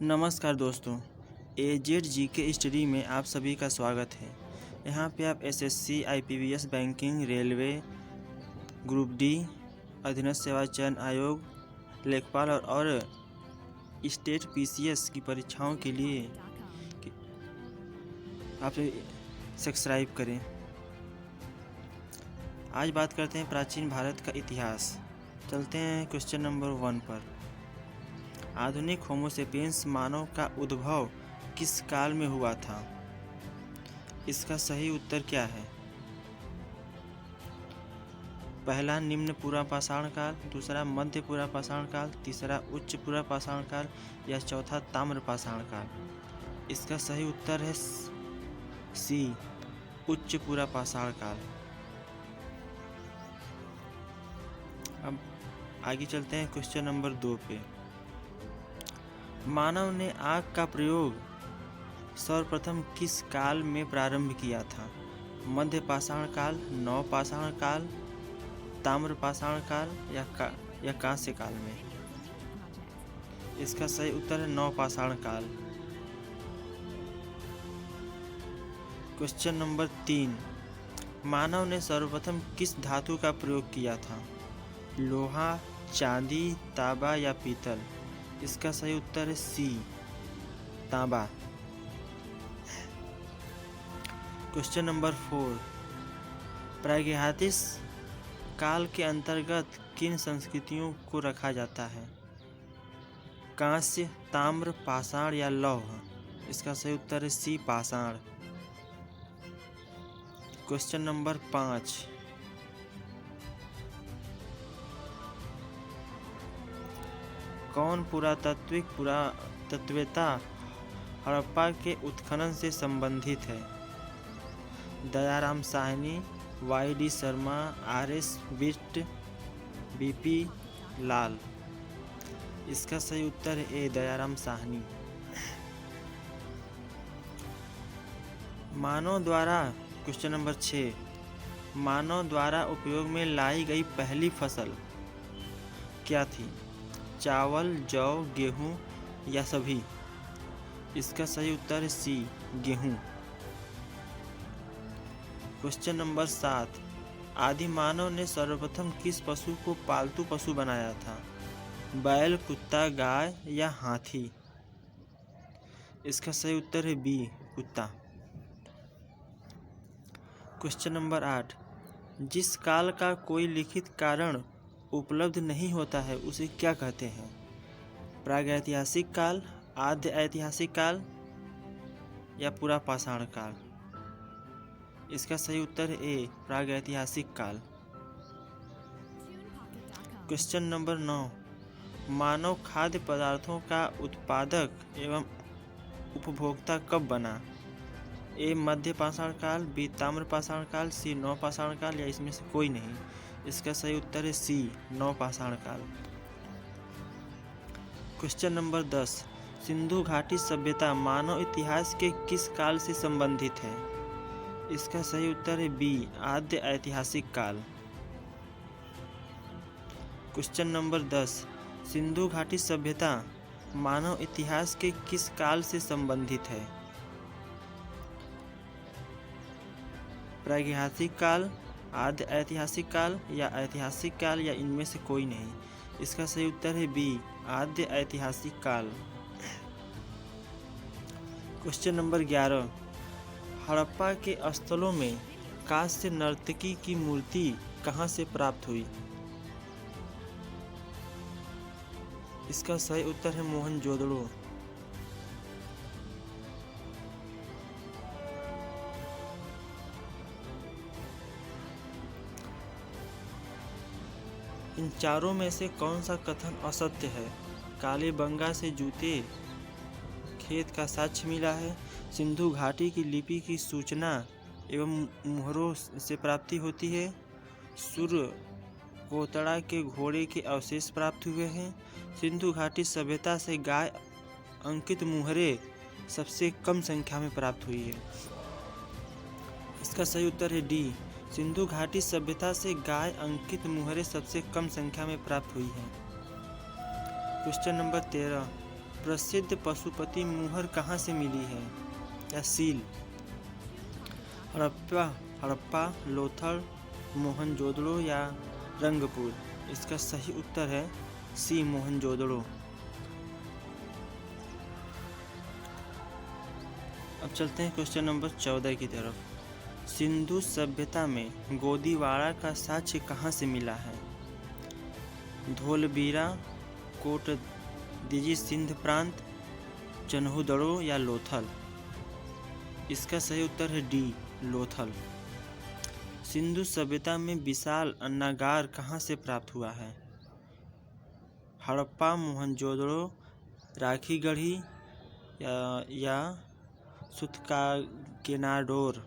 नमस्कार दोस्तों, एजेड जी के स्टडी में आप सभी का स्वागत है। यहाँ पे आप SSC, IBPS, banking, railway, group D, अधीनस्थ सेवा चयन आयोग, लेखपाल और स्टेट पीसीएस की परीक्षाओं के लिए आप सब्सक्राइब करें। आज बात करते हैं प्राचीन भारत का इतिहास। चलते हैं क्वेश्चन नंबर 1 पर। आधुनिक होमोसेपियंस मानव का उद्भव किस काल में हुआ था? इसका सही उत्तर क्या है? पहला निम्न पूरा पाषाण काल, दूसरा मध्य पूरा पाषाण काल, तीसरा उच्च पूरा पाषाण काल या चौथा ताम्र पाषाण काल। इसका सही उत्तर है सी, उच्च पूरा पाषाण काल। अब आगे चलते हैं क्वेश्चन नंबर 2 पे। मानव ने आग का प्रयोग सर्वप्रथम किस काल में प्रारंभ किया था? मध्य पाषाण काल, नव पाषाण काल, ताम्र पाषाण काल या कांस्य काल में? इसका सही उत्तर है नव पाषाण काल। Question number 3। मानव ने सर्वप्रथम किस धातु का प्रयोग किया था? लोहा, चांदी, तांबा या पीतल? इसका सही उत्तर है सी, तांबा। Question number 4। प्रागैतिहासिक काल के अंतर्गत किन संस्कृतियों को रखा जाता है? कांस्य, ताम्र, पाषाण या लौह? इसका सही उत्तर है सी, पाषाण। Question number 5। कौन पुरातत्ववेत्ता हड़प्पा के उत्खनन से संबंधित है? Dayaram Sahni, Y D. Sharma, R S. Bisht, B P. Lal? इसका सही उत्तर है A, Dayaram Sahni. Question number 6। मानव द्वारा उपयोग में लाई गई पहली फसल क्या थी? चावल, जौ, गेहूं या सभी? इसका सही उत्तर है सी, गेहूं। Question number 7। आदि मानव ने सर्वप्रथम किस पशु को पालतू पशु बनाया था? बैल, कुत्ता, गाय या हाथी? इसका सही उत्तर है बी, कुत्ता। Question number 8। जिस काल का कोई लिखित कारण उपलब्ध नहीं होता है उसे क्या कहते हैं? प्रागैतिहासिक काल, आद्य ऐतिहासिक काल या पूरा पाषाण काल? इसका सही उत्तर है ए, प्रागैतिहासिक काल। Question number 9। मानव खाद्य पदार्थों का उत्पादक एवं उपभोक्ता कब बना? ए, मध्य पाषाण काल, बी, ताम्र पाषाण काल, सी, नव पाषाण काल या इसमें से कोई नहीं? इसका सही उत्तर है सी, नव पाषाण काल। Question number 10। सिंधु घाटी सभ्यता मानव इतिहास के किस काल से संबंधित है? इसका सही उत्तर है बी, आद्य ऐतिहासिक काल। Question number 10। सिंधु घाटी सभ्यता मानव इतिहास के किस काल से संबंधित है? प्रागैतिहासिक काल, आद्य ऐतिहासिक काल या ऐतिहासिक काल या इनमें से कोई नहीं? इसका सही उत्तर है बी, आद्य ऐतिहासिक काल। Question number 11। हड़प्पा के स्थलों में कांस्य नर्तकी की मूर्ति कहाँ से प्राप्त हुई? इसका सही उत्तर है मोहनजोदड़ो। इन चारों में से कौन सा कथन असत्य है? काले बंगा से जूते खेत का साक्ष्य मिला है, सिंधु घाटी की लिपि की सूचना एवं मुहरों से प्राप्ति होती है, सूर्य कोतड़ा के घोड़े के अवशेष प्राप्त हुए हैं, सिंधु घाटी सभ्यता से गाय अंकित मुहरे सबसे कम संख्या में प्राप्त हुई है। इसका सही उत्तर है डी, सिंधु घाटी सभ्यता से गाय अंकित मुहरे सबसे कम संख्या में प्राप्त हुई है। Question number 13। प्रसिद्ध पशुपति मुहर कहाँ से मिली है? या सील? हड़प्पा, लोथल, मोहनजोदड़ो या रंगपुर? इसका सही उत्तर है सी, मोहनजोदड़ो। अब चलते हैं क्वेश्चन नंबर 14 की तरफ। सिंधु सभ्यता में गोदीवाड़ा का साक्ष्य कहाँ से मिला है? धोलबीरा, कोट दिजी सिंध प्रांत, चन्हुदड़ो या लोथल? इसका सही उत्तर है डी, लोथल। सिंधु सभ्यता में विशाल अन्नागार कहाँ से प्राप्त हुआ है? हड़प्पा, मोहनजोदड़ो, राखीगढ़ी या सुतकागेनाडोर?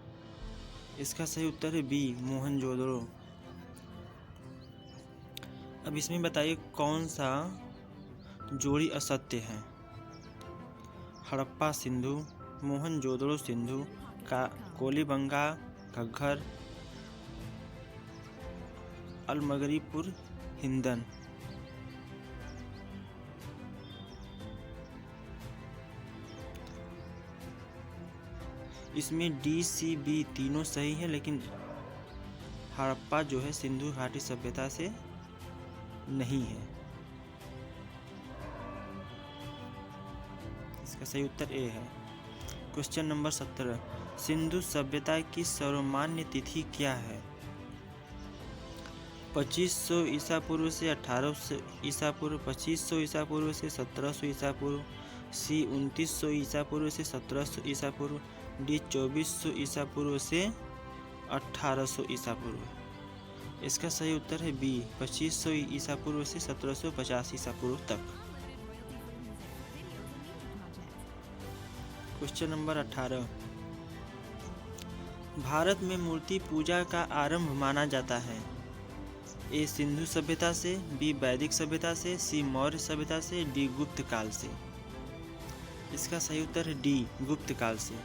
इसका सही उत्तर है बी, मोहनजोदड़ो। अब इसमें बताइए कौन सा जोड़ी असत्य है? हड़प्पा सिंधु, मोहनजोदड़ो सिंधु, कोलीबंगा घग्गर, अलमगरीपुर हिंदन? इसमें डी, सी, बी तीनों सही है, लेकिन हड़प्पा जो है सिंधु घाटी सभ्यता से नहीं है। इसका सही उत्तर ए है। Question number 17। सिंधु सभ्यता की सर्वमान्य तिथि क्या है? 2500 ईसा पूर्व से 1800 ईसा पूर्व, 2500 ईसा पूर्व से 1700 ईसा पूर्व, सी 2900 ईसा पूर्व से 1700 ईसा पूर्व, डी 2400 ईसा पूर्व से 1800 ईसा पूर्व? इसका सही उत्तर है बी, 2500 ईसा पूर्व से 1750 ईसा पूर्व तक। Question number 18। भारत में मूर्ति पूजा का आरंभ माना जाता है? ए सिंधु सभ्यता से, बी वैदिक सभ्यता से, सी मौर्य सभ्यता से, डी गुप्त काल से? इसका सही उत्तर है डी, गुप्त काल से।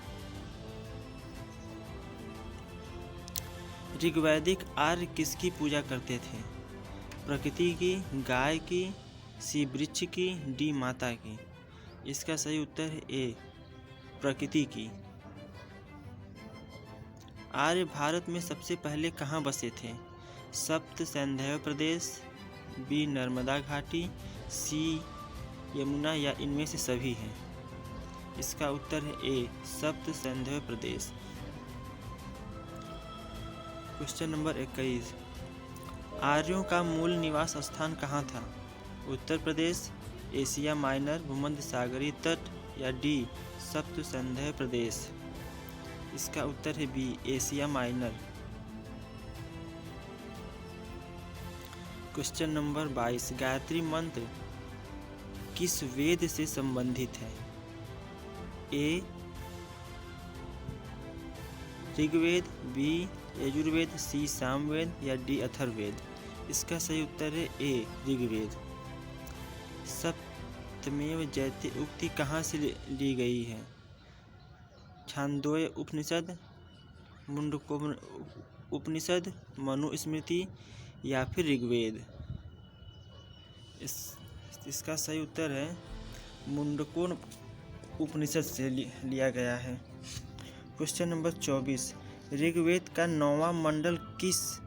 ऋग्वैदिक आर्य किसकी पूजा करते थे? प्रकृति की, गाय की, सी वृक्ष की, डी माता की? इसका सही उत्तर है ए, प्रकृति की। आर्य भारत में सबसे पहले कहाँ बसे थे? सप्त सैंधव प्रदेश, बी नर्मदा घाटी, सी यमुना या इनमें से सभी हैं? इसका उत्तर है ए, सप्त सैंधव प्रदेश। Question number 21। आर्यों का मूल निवास स्थान कहाँ था? उत्तर प्रदेश, एशिया माइनर, भूमध्य सागरीय तट या डी सप्त सैंधव प्रदेश? इसका उत्तर है B, Asia Minor. Question number 22। Gayatri मंत्र किस वेद से संबंधित है? A Rigveda, B Yajurveda, C Samaveda या डी अथर्ववेद? इसका सही उत्तर है ए, ऋग्वेद। सप्तमेव जयते उक्ति कहाँ से ली गई है? छांदोग्य उपनिषद, मुंडको उपनिषद, मनुस्मृति या फिर ऋग्वेद? इसका सही उत्तर है मुंडको उपनिषद से लिया गया है। Question number 24। ऋग्वेद का 9वां मंडल किस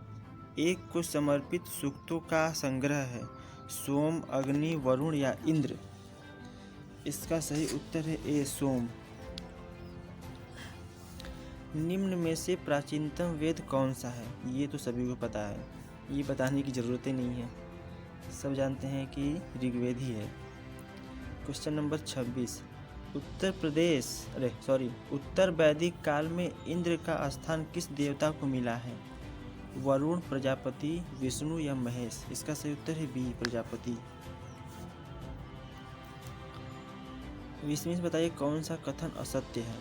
एक को समर्पित सूक्तों का संग्रह है? सोम, अग्नि, वरुण या इंद्र? इसका सही उत्तर है ए, सोम। निम्न में से प्राचीनतम वेद कौन सा है? ये तो सभी को पता है, ये बताने की ज़रूरत ही नहीं है, सब जानते हैं कि ऋग्वेद ही है। Question number 26। उत्तर वैदिक काल में इंद्र का स्थान किस देवता को मिला है? वरुण, प्रजापति, विष्णु या महेश? इसका सही उत्तर है बी, प्रजापति। इसमें से बताइए कौन सा कथन असत्य है?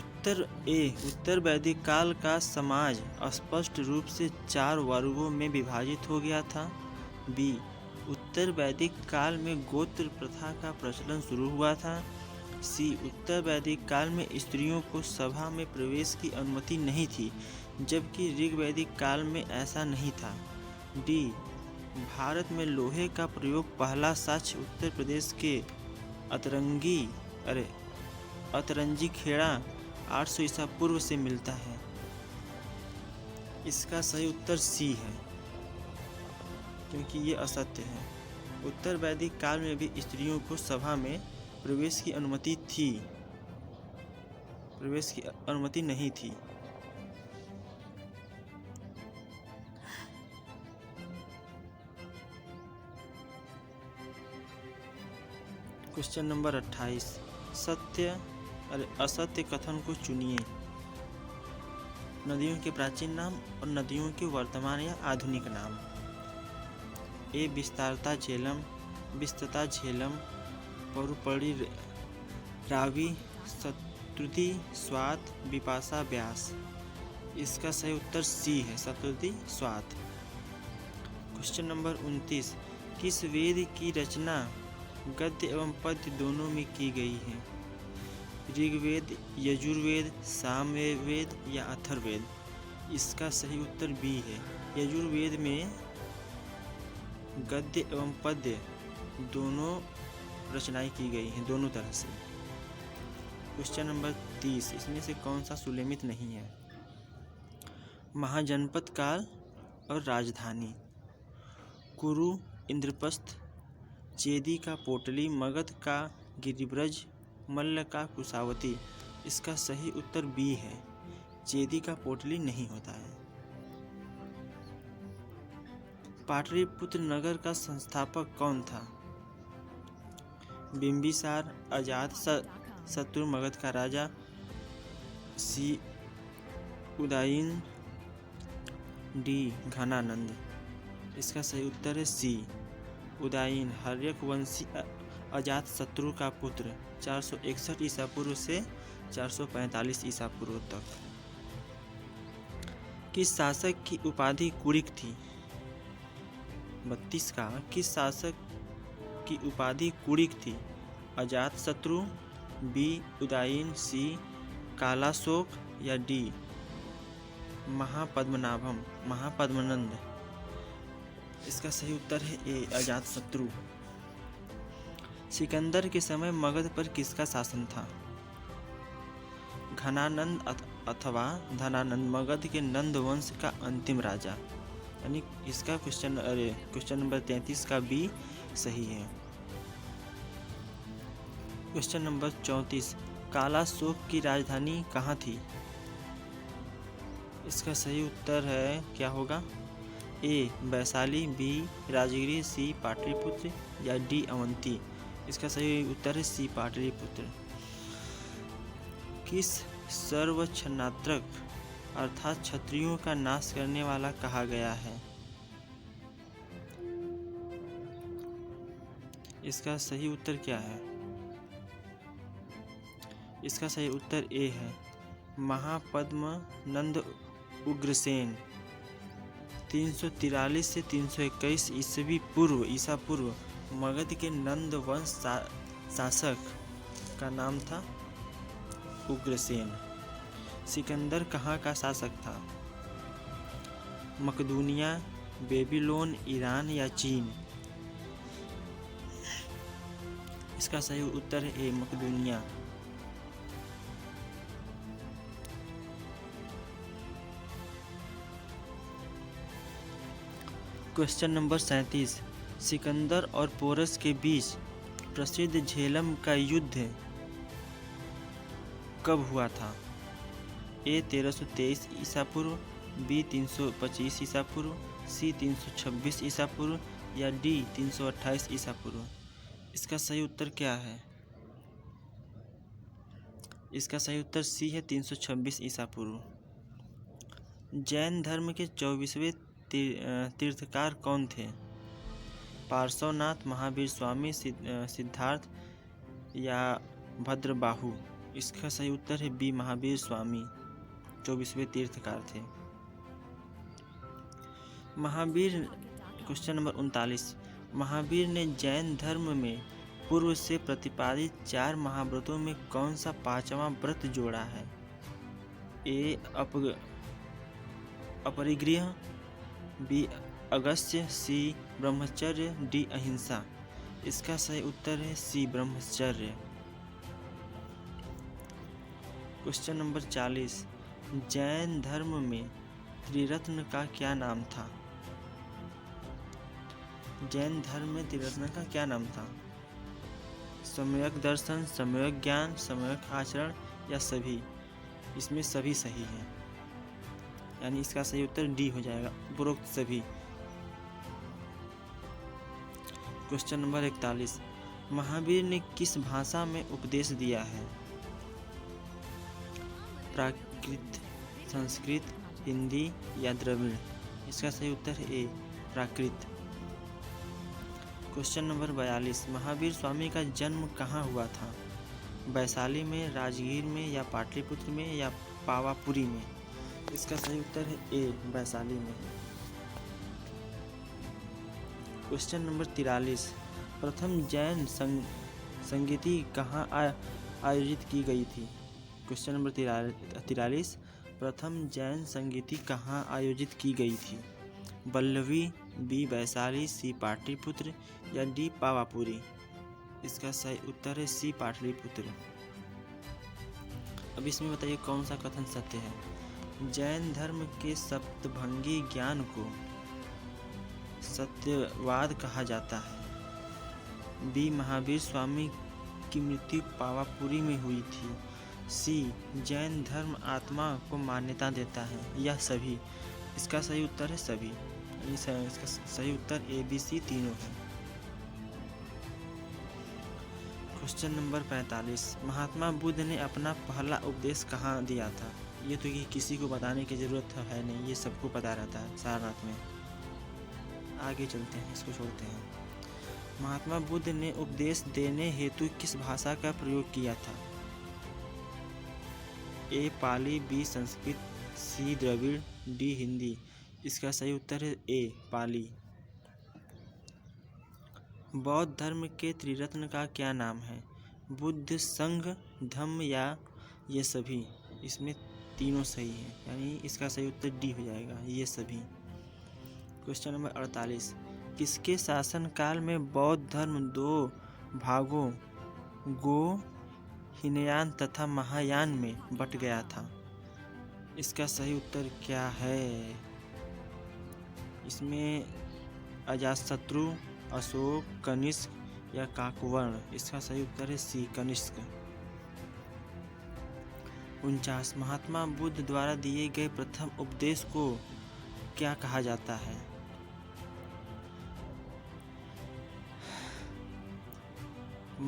उत्तर वैदिक काल का समाज स्पष्ट रूप से 4 वर्गों में विभाजित हो गया था। बी उत्तर वैदिक काल में गोत्र प्रथा का प्रचलन शुरू हुआ था। सी उत्तर वैदिक काल में स्त्रियों को सभा में प्रवेश की अनुमति नहीं थी, जबकि ऋग्वैदिक काल में ऐसा नहीं था। डी भारत में लोहे का प्रयोग पहला साक्ष्य उत्तर प्रदेश के अतरंजी खेड़ा 800 ईसा पूर्व से मिलता है। इसका सही उत्तर सी है, क्योंकि ये असत्य है। उत्तर वैदिक काल में भी स्त्रियों को सभा में प्रवेश की अनुमति नहीं थी। क्वेश्चन नंबर 28, असत्य कथन को चुनिए। नदियों के प्राचीन नाम और नदियों के वर्तमान या आधुनिक नाम। ए विस्तारता झेलम, परुपड़ी रावी, शतुद्री स्वात, विपाशा व्यास। इसका सही उत्तर सी है, शतुद्री स्वात। क्वेश्चन नंबर 29, किस वेद की रचना गद्य एवं पद्य दोनों में की गई है? ऋग्वेद, यजुर्वेद, सामवेद या अथर्ववेद? इसका सही उत्तर बी है, यजुर्वेद में गद्य एवं पद्य दोनों रचनाएं की गई हैं, दोनों तरह से। क्वेश्चन नंबर 30, इसमें से कौन सा सुलेमित नहीं है? महाजनपद काल और राजधानी। कुरु, इंद्रप्रस्थ, चेदी का पोटली, मगध का गिरिब्रज, मल्ल का कुशावती। इसका सही उत्तर बी है, चेदी का पोटली नहीं होता है। पाटलिपुत्र नगर का संस्थापक कौन था? बिंबिसार, अजात शत्रु मगध का राजा, सी उदयन, डी घनानंद। इसका सही उत्तर है सी उदयन, हर्यक वंशी अजात शत्रु का पुत्र, 461 ईसा पूर्व से 445 ईसा पूर्व तक। किस शासक की उपाधि कुड़िक थी? 32 का किस शासक की उपाधि कुड़िक थी? अजात शत्रु, बी उदयन, सी कालाशोक या डी महापद्मनंद। इसका सही उत्तर है ए अजात शत्रु। सिकंदर के समय मगध पर किसका शासन था? घनानंद अथवा धनानंद, मगध के नंद वंश का अंतिम राजा। यानी इसका क्वेश्चन नंबर 33 का बी सही है। क्वेश्चन नंबर 34, कालाशोक की राजधानी कहाँ थी? इसका सही उत्तर है क्या होगा? ए वैशाली, बी राजगिरी, सी पाटलिपुत्र या डी अवंती। इसका सही उत्तर है सी पाटलिपुत्र। किस सर्वक्षणात्रक अर्थात क्षत्रियों का नाश करने वाला कहा गया है? इसका सही उत्तर क्या है? इसका सही उत्तर ए है, महापद्मनंद उग्रसेन। 343 से 321 ईसा पूर्व मगध के नंद वंश शासक का नाम था उग्रसेन। सिकंदर कहाँ का शासक था? मकदूनिया, बेबीलोन, ईरान या चीन? इसका सही उत्तर है ए मकदूनिया। क्वेश्चन नंबर 37, सिकंदर और पोरस के बीच प्रसिद्ध झेलम का युद्ध कब हुआ था? ए 1323 ईसा पूर्व, बी 325 ईसा पूर्व, सी 326 ईसा पूर्व या डी 328 ईसा पूर्व? इसका सही उत्तर क्या है? इसका सही उत्तर सी है 326 ईसा पूर्व। जैन धर्म के 24वें तीर्थकार कौन थे? पार्श्वनाथ, महावीर स्वामी, सिद्धार्थ या भद्रबाहु? इसका सही उत्तर है बी महावीर स्वामी, 24वें तीर्थकार थे। महावीर, क्वेश्चन नंबर 39, महावीर ने जैन धर्म में पूर्व से प्रतिपादित 4 महाव्रतों में कौन सा 5वां व्रत जोड़ा है? ए अपरिग्रह, बी अगस्त्य, सी ब्रह्मचर्य, डी अहिंसा। इसका सही उत्तर है सी ब्रह्मचर्य। क्वेश्चन नंबर 40, जैन धर्म में त्रिरत्न का क्या नाम था? जैन धर्म में त्रिरत्न का क्या नाम था? सम्यक दर्शन, सम्यक ज्ञान, सम्यक आचरण या सभी? इसमें सभी सही है, यानी इसका सही उत्तर डी हो जाएगा, उपरोक्त सभी। क्वेश्चन नंबर 41, महावीर ने किस भाषा में उपदेश दिया है? प्राकृत, संस्कृत, हिंदी या द्रविड़? इसका सही उत्तर है ए प्राकृत। क्वेश्चन नंबर 42, महावीर स्वामी का जन्म कहाँ हुआ था? वैशाली में, राजगीर में या पाटलिपुत्र में या पावापुरी में? इसका सही उत्तर है ए वैशाली में। क्वेश्चन नंबर 43, प्रथम जैन संगीति कहाँ आयोजित की गई थी? क्वेश्चन नंबर 43, प्रथम जैन संगीति कहाँ आयोजित की गई थी? वल्लभी, बी वैशाली, सी पाटलिपुत्र या डी पावापुरी? इसका सही उत्तर है सी पाटलिपुत्र। अब इसमें बताइए कौन सा कथन सत्य है? जैन धर्म के सप्तभंगी ज्ञान को सत्यवाद कहा जाता है। बी महावीर स्वामी की मृत्यु पावापुरी में हुई थी। सी जैन धर्म आत्मा को मान्यता देता है या सभी? इसका सही उत्तर है सभी। इसका सही उत्तर ए बी सी तीनों है। क्वेश्चन नंबर 45, महात्मा बुद्ध ने अपना पहला उपदेश कहाँ दिया था? ये तो किसी को बताने की ज़रूरत है नहीं, ये सबको पता रहता है, सारनाथ में। आगे चलते हैं, इसको छोड़ते हैं। महात्मा बुद्ध ने उपदेश देने हेतु किस भाषा का प्रयोग किया था? ए पाली, बी संस्कृत, सी द्रविड़, डी हिंदी? इसका सही उत्तर है ए पाली। बौद्ध धर्म के त्रिरत्न का क्या नाम है? बुद्ध, संघ, धम्म या ये सभी? इसमें तीनों सही है, यानी इसका सही उत्तर डी हो जाएगा, ये सभी। क्वेश्चन नंबर 48, किसके शासनकाल में बौद्ध धर्म दो भागों गो, हीनयान तथा महायान में बट गया था? इसका सही उत्तर क्या है? इसमें अजातशत्रु, अशोक, कनिष्क या काकवर्ण? इसका सही उत्तर है सी कनिष्क। 49, महात्मा बुद्ध द्वारा दिए गए प्रथम उपदेश को क्या कहा जाता है?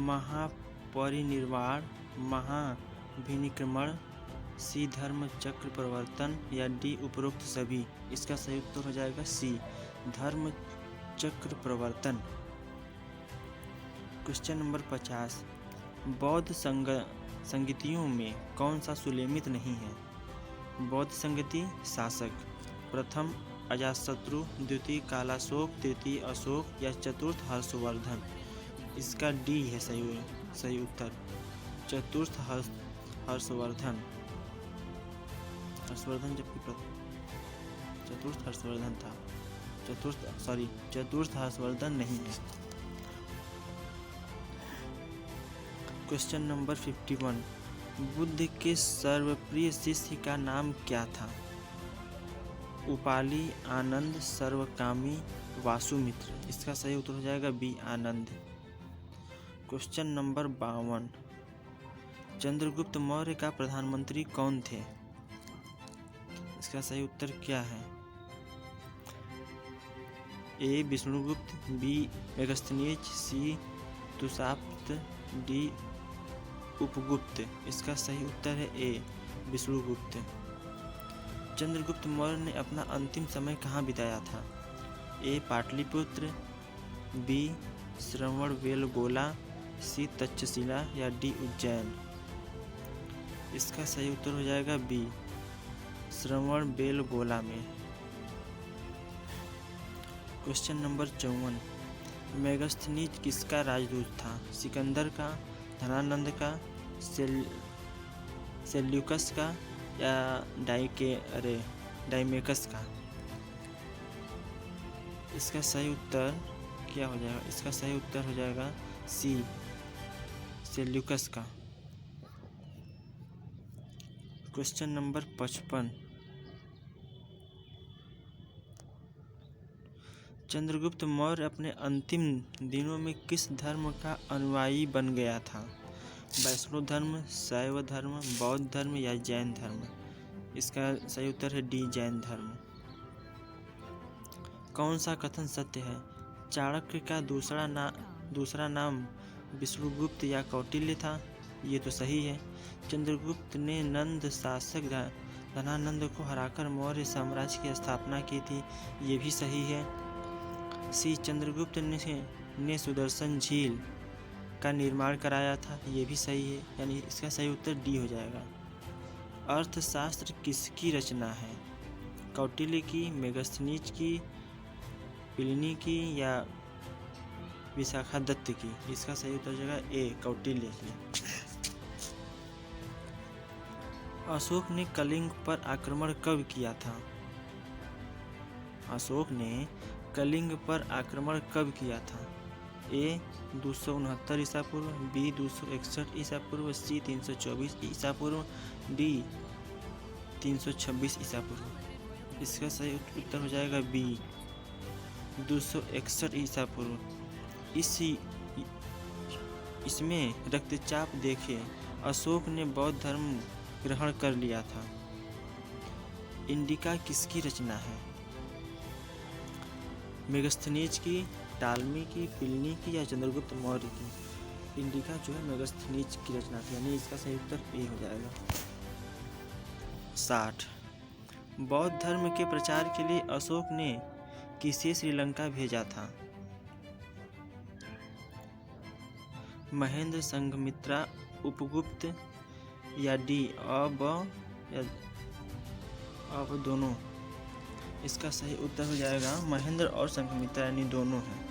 महापरिनिर्वाण, महाभिनिक्रमण, सी धर्म चक्र प्रवर्तन या डी उपरोक्त सभी? इसका सही उत्तर हो जाएगा सी धर्म चक्र प्रवर्तन। क्वेश्चन नंबर 50, बौद्ध संगतियों में कौन सा सुलेमित नहीं है? बौद्ध संगति शासक, प्रथम अजातशत्रु, द्वितीय कालाशोक, तृतीय अशोक या चतुर्थ हर्षवर्धन? इसका डी है सही उत्तर, चतुर्थ हर्षवर्धन। जबकि चतुर्थ हर्षवर्धन था, चतुर्थ हर्षवर्धन नहीं है। क्वेश्चन नंबर 51, बुद्ध के सर्वप्रिय शिष्य का नाम क्या था? उपाली, आनंद, सर्वकामी, वासुमित्र? इसका सही उत्तर हो जाएगा बी आनंद। क्वेश्चन नंबर 52, चंद्रगुप्त मौर्य का प्रधानमंत्री कौन थे? इसका सही उत्तर क्या है? ए विष्णुगुप्त, बी मेगस्थनीज, सी तुषाप्त, डी उपगुप्त? इसका सही उत्तर है ए विष्णुगुप्त। चंद्रगुप्त मौर्य ने अपना अंतिम समय कहाँ बिताया था? ए पाटलिपुत्र, बी श्रवणबेलगोला, सी तक्षशिला या डी उज्जैन? इसका सही उत्तर हो जाएगा बी श्रवणबेलगोला में। क्वेश्चन नंबर 54, मेगस्थनीज किसका राजदूत था? सिकंदर का, धनानंद का, सेल्यूकस का या डाइमेकस का? इसका सही उत्तर क्या हो जाएगा? इसका सही उत्तर हो जाएगा सी, सेल्यूकस का। Question number 55। चंद्रगुप्त मौर्य अपने अंतिम दिनों में किस धर्म का अनुयायी बन गया था? वैष्णव धर्म, शैव धर्म, बौद्ध धर्म या जैन धर्म? इसका सही उत्तर है डी, जैन धर्म। कौन सा कथन सत्य है? चाणक्य का दूसरा नाम विष्णुगुप्त या कौटिल्य था? ये तो सही है। चंद्रगुप्त ने नंद शासक धनानंद को हराकर मौर्य साम्राज्य की स्थापना की थी। ये भी सही है। सी, चंद्रगुप्त ने सुदर्शन झील का निर्माण कराया था। ये भी सही है, यानी इसका सही उत्तर डी हो जाएगा। अर्थशास्त्र किसकी रचना है? कौटिल्य की, मेगस्थनीज की, प्लिनी की या विशाखादत्त की? इसका सही उत्तर हो जाएगा ए, कौटिल्य की। अशोक ने कलिंग पर आक्रमण कब किया था? अशोक ने कलिंग पर आक्रमण कब किया था? ए 269 ईसा पूर्व, बी 261 ईसा पूर्व, सी 324 ईसा पूर्व, डी 326 ईसा पूर्व? इसका सही उत्तर हो जाएगा बी, 261 ईसा पूर्व। इसमें रक्तचाप देखे अशोक ने बौद्ध धर्म ग्रहण कर लिया था। इंडिका किसकी रचना है? मेगस्थनीज की, टालमी की, प्लिनी की या चंद्रगुप्त मौर्य की? इंडिका जो है मेगस्थनीज की रचना थी, यानी इसका सही उत्तर ए हो जाएगा। 60। बौद्ध धर्म के प्रचार के लिए अशोक ने किसे श्रीलंका भेजा था? महेंद्र, संघमित्रा, उपगुप्त या डी अब दोनों? इसका सही उत्तर हो जाएगा महेंद्र और संघमित्रा, यानी दोनों हैं।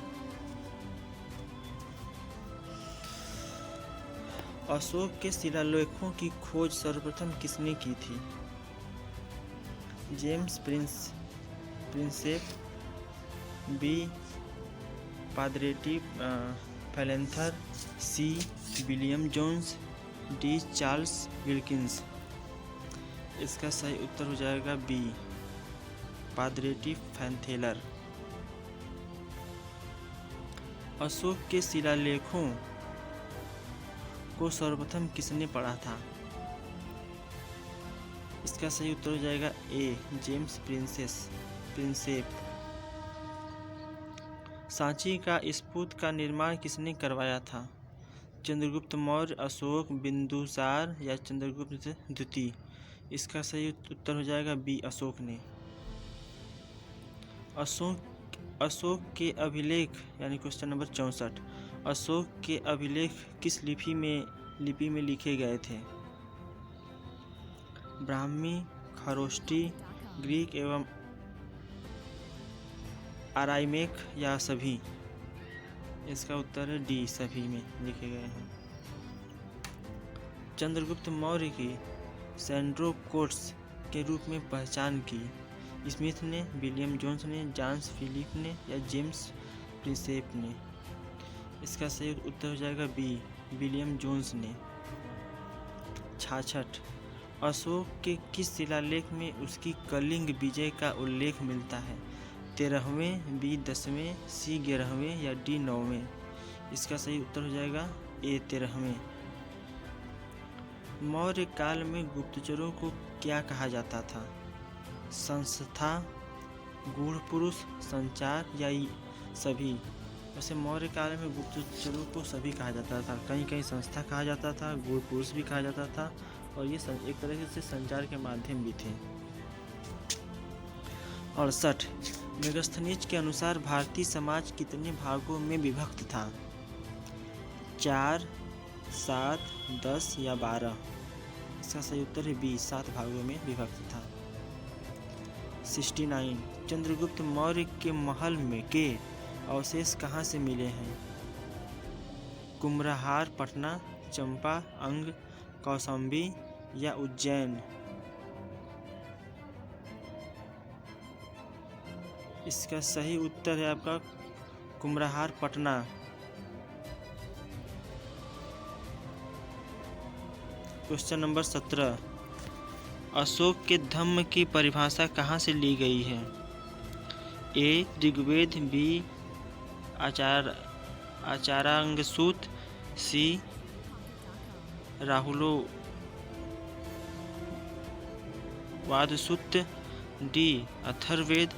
अशोक के शिलालेखों की खोज सर्वप्रथम किसने की थी? जेम्स प्रिंसेप, बी पादरेटी फैलेंथर, C William Jones, D Charles Wilkins? इसका सही उत्तर हो जाएगा बी, पादरेटी फैंथेलर। अशोक के शिलालेखों को सर्वप्रथम किसने पढ़ा था? इसका सही उत्तर हो जाएगा ए, जेम्स प्रिंसेप। सांची का स्तूप का निर्माण किसने करवाया था? चंद्रगुप्त मौर्य, अशोक, बिंदुसार या चंद्रगुप्त द्वितीय? इसका सही उत्तर हो जाएगा बी, अशोक ने। अशोक के अभिलेख, यानी क्वेश्चन नंबर 64, अशोक के अभिलेख किस लिपि में लिखे गए थे? ब्राह्मी, खरोष्टी, ग्रीक एवं अराइमेक या सभी? इसका उत्तर है डी, सभी में लिखे गए हैं। चंद्रगुप्त मौर्य की सेंड्रोकोट्स के रूप में पहचान की स्मिथ ने, विलियम जोन्स ने, जॉन्स फिलिप ने या जेम्स प्रिंसेप ने? इसका सही उत्तर हो जाएगा बी, विलियम जोन्स ने। 66। अशोक के किस शिलालेख में उसकी कलिंग विजय का उल्लेख मिलता है? 13वें, बी 10वें, सी 11वें या डी 9वें? इसका सही उत्तर हो जाएगा ए, 13वें। मौर्य काल में गुप्तचरों को क्या कहा जाता था? संस्था, गूढ़ पुरुष, संचार या सभी? वैसे मौर्य काल में गुप्तचरों को सभी कहा जाता था। कहीं कहीं संस्था कहा जाता था, गूढ़ पुरुष भी कहा जाता था, और ये एक तरह से संचार के माध्यम भी थे। 68। मेगस्थनीज के अनुसार भारतीय समाज कितने भागों में विभक्त था? 4, 7, 10 या 12? इसका सही उत्तर है बी, 7 भागों में विभक्त था। 69। चंद्रगुप्त मौर्य के महल में के अवशेष कहाँ से मिले हैं? कुम्हरार, पटना, चंपा, अंग, कौशाम्बी या उज्जैन? इसका सही उत्तर है आपका कुम्हरार पटना। क्वेश्चन नंबर 17, अशोक के धम्म की परिभाषा कहाँ से ली गई है? A Rigveda, B आचारांगसूत, C राहुलो वादसूत, D Atharvaveda.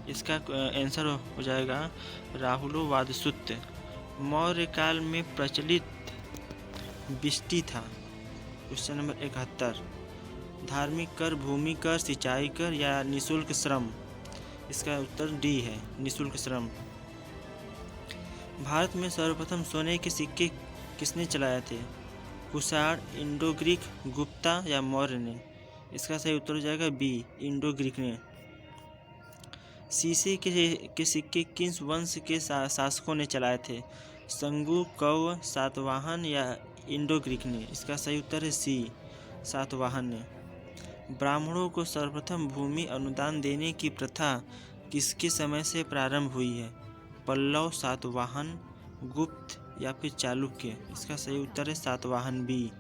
इसका आंसर हो जाएगा राहुलो वादसूत। मौर्य काल में प्रचलित बिस्टी था। क्वेश्चन नंबर 71, धार्मिक कर, भूमि कर, सिंचाई कर या निःशुल्क श्रम? इसका उत्तर डी है, निःशुल्क श्रम। भारत में सर्वप्रथम सोने के सिक्के किसने चलाए थे? कुषाण, इंडो ग्रीक, गुप्ता या मौर्य ने? इसका सही उत्तर हो जाएगा बी, इंडो ग्रीक ने। शीशे के सिक्के किस वंश के शासकों ने चलाए थे? संगु, कौव, सातवाहन या इंडो ग्रीक ने? इसका सही उत्तर है सी, सातवाहन ने। ब्राह्मणों को सर्वप्रथम भूमि अनुदान देने की प्रथा किसके समय से प्रारंभ हुई है? पल्लव, सातवाहन, गुप्त या फिर चालुक्य? इसका सही उत्तर है Satavahana, B.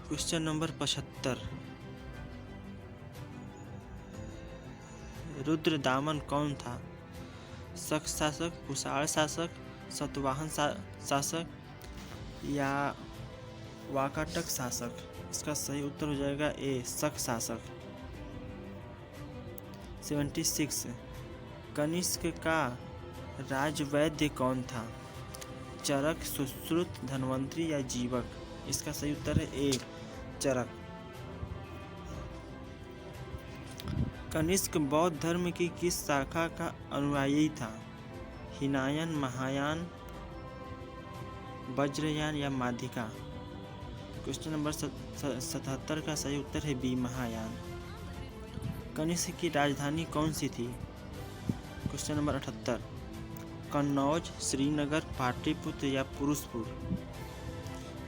Question number 75, Rudradaman कौन था? शक शासक, कुषाण शासक, सातवाहन शासक या वाकाटक शासक? इसका सही उत्तर हो जाएगा ए, शक शासक। 76, कनिष्क का राजवैद्य कौन था? चरक, सुश्रुत, धन्वंतरी या जीवक? इसका सही उत्तर है ए, चरक। कनिष्क बौद्ध धर्म की किस शाखा का अनुयायी था? हिनायन, महायान, वज्रयान या माध्यिका? क्वेश्चन नंबर 77 का सही उत्तर है बी, महायान। कनिष्क की राजधानी कौन सी थी? क्वेश्चन नंबर 78, कन्नौज, श्रीनगर, पाटलिपुत्र या पुरुषपुर?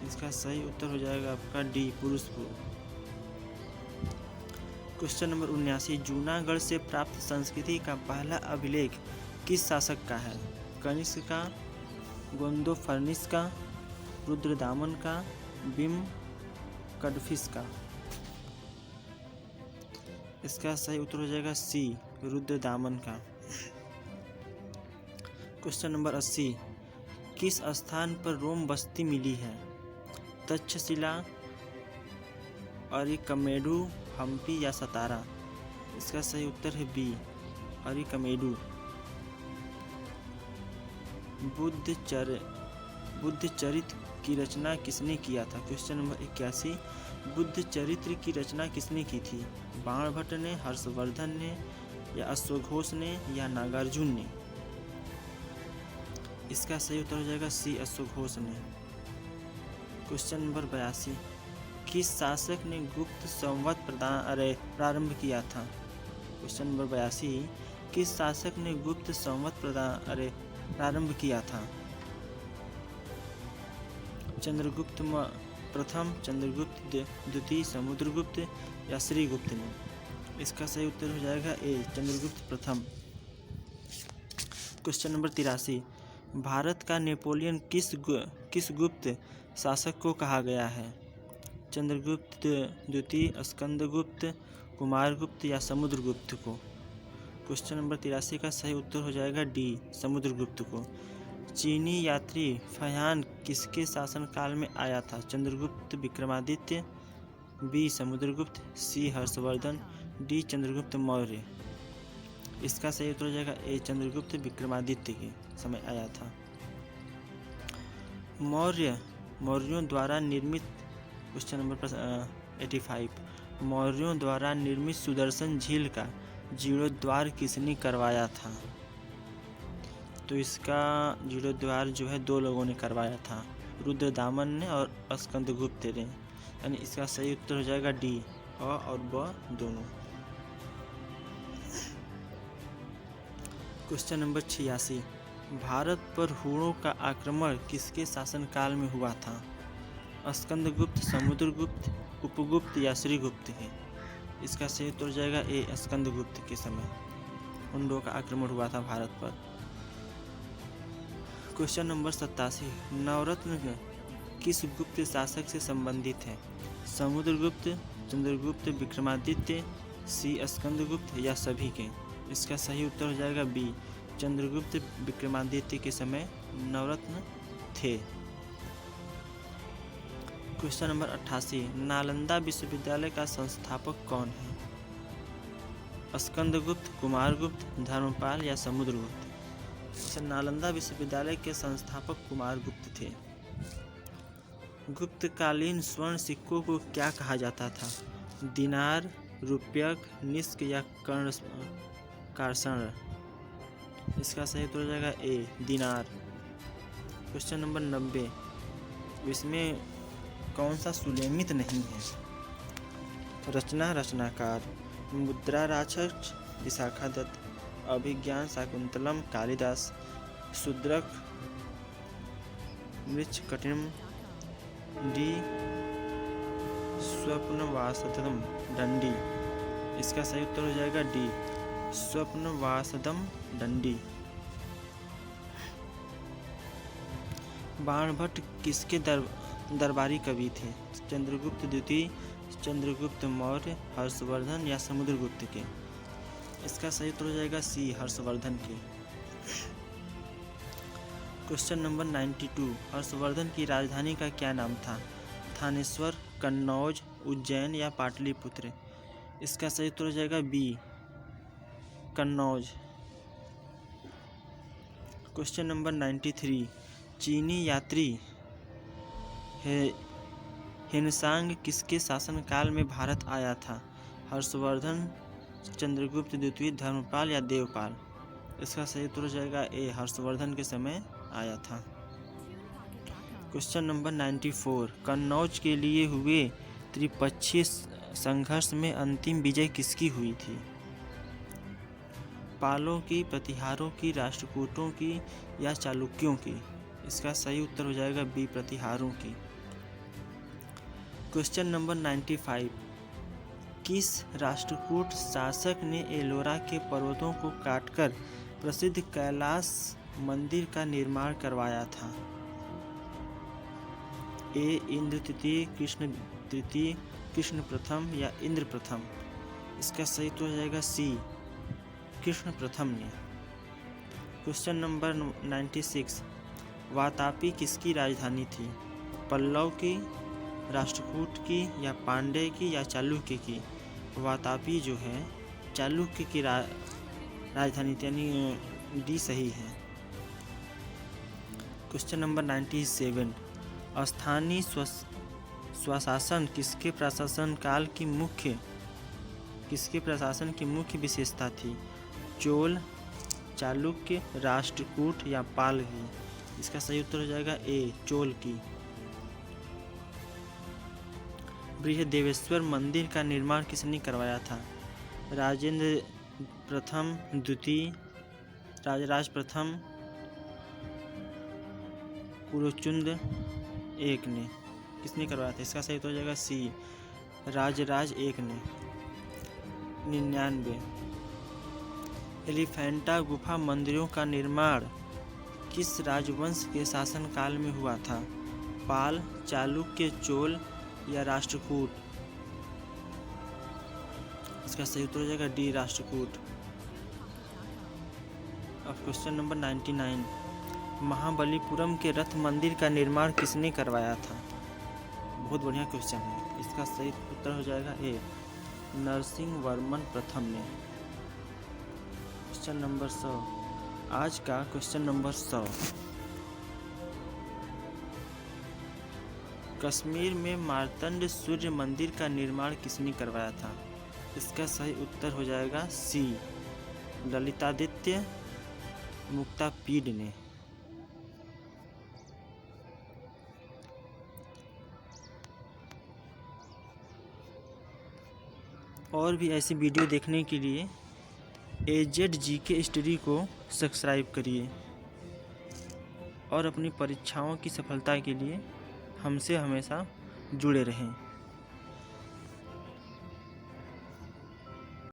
इसका सही उत्तर हो जाएगा आपका D, Purushapura. Question number 79, Junagadh से प्राप्त संस्कृति का पहला अभिलेख किस शासक का है? कनिष्क का, गोंदोफर्निस का, रुद्रदामन का, बिम कडफिस का? इसका सही उत्तर हो जाएगा सी, रुद्रदामन का। क्वेश्चन नंबर 80, किस स्थान पर रोम बस्ती मिली है? तक्षशिला, अरिकमेडु, हम्पी या सतारा? इसका सही उत्तर है बी, अरिकमेडु। बुद्ध चरित्र की रचना किसने किया था? क्वेश्चन नंबर 81, बुद्ध चरित्र की रचना किसने की थी? बाणभट्ट ने, हर्षवर्धन ने या अश्वघोष ने या नागार्जुन ने? इसका सही उत्तर हो जाएगा सी, अश्वघोष ने। क्वेश्चन नंबर 82, किस शासक ने गुप्त संवत प्रारंभ किया था? क्वेश्चन नंबर 82, किस शासक ने गुप्त संवत प्रारंभ किया था? चंद्रगुप्त प्रथम, चंद्रगुप्त द्वितीय, समुद्रगुप्त या श्रीगुप्त ने? इसका सही उत्तर हो जाएगा ए, चंद्रगुप्त प्रथम। क्वेश्चन नंबर 83, भारत का नेपोलियन किस गुप्त शासक को कहा गया है? चंद्रगुप्त द्वितीय, स्कंदगुप्त, कुमारगुप्त या समुद्रगुप्त को? क्वेश्चन नंबर 83 का सही उत्तर हो जाएगा डी, समुद्रगुप्त को। चीनी यात्री फयान किसके शासनकाल में आया था? चंद्रगुप्त विक्रमादित्य, बी समुद्रगुप्त, सी हर्षवर्धन, डी चंद्रगुप्त मौर्य? इसका सही उत्तर हो जाएगा ए, चंद्रगुप्त विक्रमादित्य के समय आया था। मौर्यों द्वारा निर्मित, क्वेश्चन नंबर 85, मौर्यों द्वारा निर्मित सुदर्शन झील का जीर्णोद्धार किसने करवाया था? तो इसका जीर्णोद्धार जो है 2 लोगों ने करवाया था, रुद्रदामन ने और स्कंदगुप्त ने। यानी इसका सही उत्तर हो जाएगा डी, अ और ब दोनों। क्वेश्चन नंबर 86, भारत पर हूणों का आक्रमण किसके शासनकाल में हुआ था? स्कंदगुप्त, समुद्रगुप्त, उपगुप्त या श्रीगुप्त के? इसका सही उत्तर हो जाएगा ए स्कंदगुप्त के समय उन लोगों का आक्रमण हुआ था भारत पर। क्वेश्चन नंबर 87, नवरत्न किस गुप्त शासक से संबंधित है? समुद्रगुप्त, चंद्रगुप्त, विक्रमादित्य, सी स्कंदगुप्त या सभी के? इसका सही उत्तर हो जाएगा बी चंद्रगुप्त विक्रमादित्य के समय नवरत्न थे। क्वेश्चन नंबर 88, नालंदा विश्वविद्यालय का संस्थापक कौन है? स्कंदगुप्त, कुमारगुप्त, धर्मपाल या समुद्रगुप्त? नालंदा विश्वविद्यालय के संस्थापक कुमारगुप्त थे। गुप्तकालीन स्वर्ण सिक्कों को क्या कहा जाता था? दिनार, रुपयक, निष्क या कारसण? इसका सही उत्तर हो जाएगा ए दिनार। क्वेश्चन नंबर 90, इसमें कौन सा सुलेमित नहीं है? रचना रचनाकार, मुद्रा राक्षस विशाखादत्त, अभिज्ञान शाकुंतलम कालिदास, शूद्रक मृच्छकटिनम, डी स्वप्नवासदम दंडी? इसका सही उत्तर हो जाएगा डी स्वप्नवासदम दंडी। बाणभट्ट किसके दरबारी कवि थे? चंद्रगुप्त द्वितीय, चंद्रगुप्त मौर्य, हर्षवर्धन या समुद्रगुप्त के? इसका सही उत्तर हो जाएगा सी हर्षवर्धन के। क्वेश्चन नंबर 92, हर्षवर्धन की राजधानी का क्या नाम था? थानेश्वर, कन्नौज, उज्जैन या पाटलिपुत्र? इसका सही उत्तर हो जाएगा बी कन्नौज। क्वेश्चन नंबर 93, चीनी यात्री हेनसांग किसके शासनकाल में भारत आया था? हर्षवर्धन, चंद्रगुप्त द्वितीय, धर्मपाल या देवपाल? इसका सही उत्तर हो जाएगा ए हर्षवर्धन के समय आया था। क्वेश्चन नंबर 94, कन्नौज के लिए हुए त्रिपक्षीय संघर्ष में अंतिम विजय किसकी हुई थी? पालों की, प्रतिहारों की, राष्ट्रकूटों की या चालुक्यों की? इसका सही उत्तर हो जाएगा बी प्रतिहारों की। क्वेश्चन नंबर 95, किस राष्ट्रकूट शासक ने एलोरा के पर्वतों को काटकर प्रसिद्ध कैलाश मंदिर का निर्माण करवाया था? ए इंद्र तृतीय, कृष्ण तृतीय, कृष्ण प्रथम या इंद्र प्रथम? इसका सही उत्तर हो जाएगा सी कृष्ण प्रथम ने। क्वेश्चन नंबर 96, वातापी किसकी राजधानी थी? पल्लव की, राष्ट्रकूट की या पांड्य की या चालुक्य की? वातापी जो है चालुक्य की राजधानी थी, यानी डी सही है। क्वेश्चन नंबर 97, स्थानीय स्वशासन किसके प्रशासन की मुख्य विशेषता थी? चोल, चालुक्य, राष्ट्रकूट या पाल की? इसका सही उत्तर हो जाएगा ए चोल की। बृहदेवेश्वर मंदिर का निर्माण किसने करवाया था? राजेंद्र प्रथम द्वितीय, राजराज प्रथम, कुलोचुंद एक ने? किसने करवाया था? इसका सही उत्तर हो जाएगा सी राजराज एक ने। 99, एलिफेंटा गुफा मंदिरों का निर्माण किस राजवंश के शासनकाल में हुआ था? पाल, चालुक्य, चोल या राष्ट्रकूट? इसका सही उत्तर हो जाएगा डी राष्ट्रकूट। अब क्वेश्चन नंबर 99, महाबलीपुरम के रथ मंदिर का निर्माण किसने करवाया था? बहुत बढ़िया क्वेश्चन है। इसका सही उत्तर हो जाएगा ए नरसिंह वर्मन प्रथम ने। क्वेश्चन नंबर 100, आज का क्वेश्चन नंबर 100, कश्मीर में मार्तंड सूर्य मंदिर का निर्माण किसने करवाया था? इसका सही उत्तर हो जाएगा सी ललितादित्य मुक्तापीड ने। और भी ऐसी वीडियो देखने के लिए AZGK स्टडी को सब्सक्राइब करिए और अपनी परीक्षाओं की सफलता के लिए हमसे हमेशा जुड़े रहें।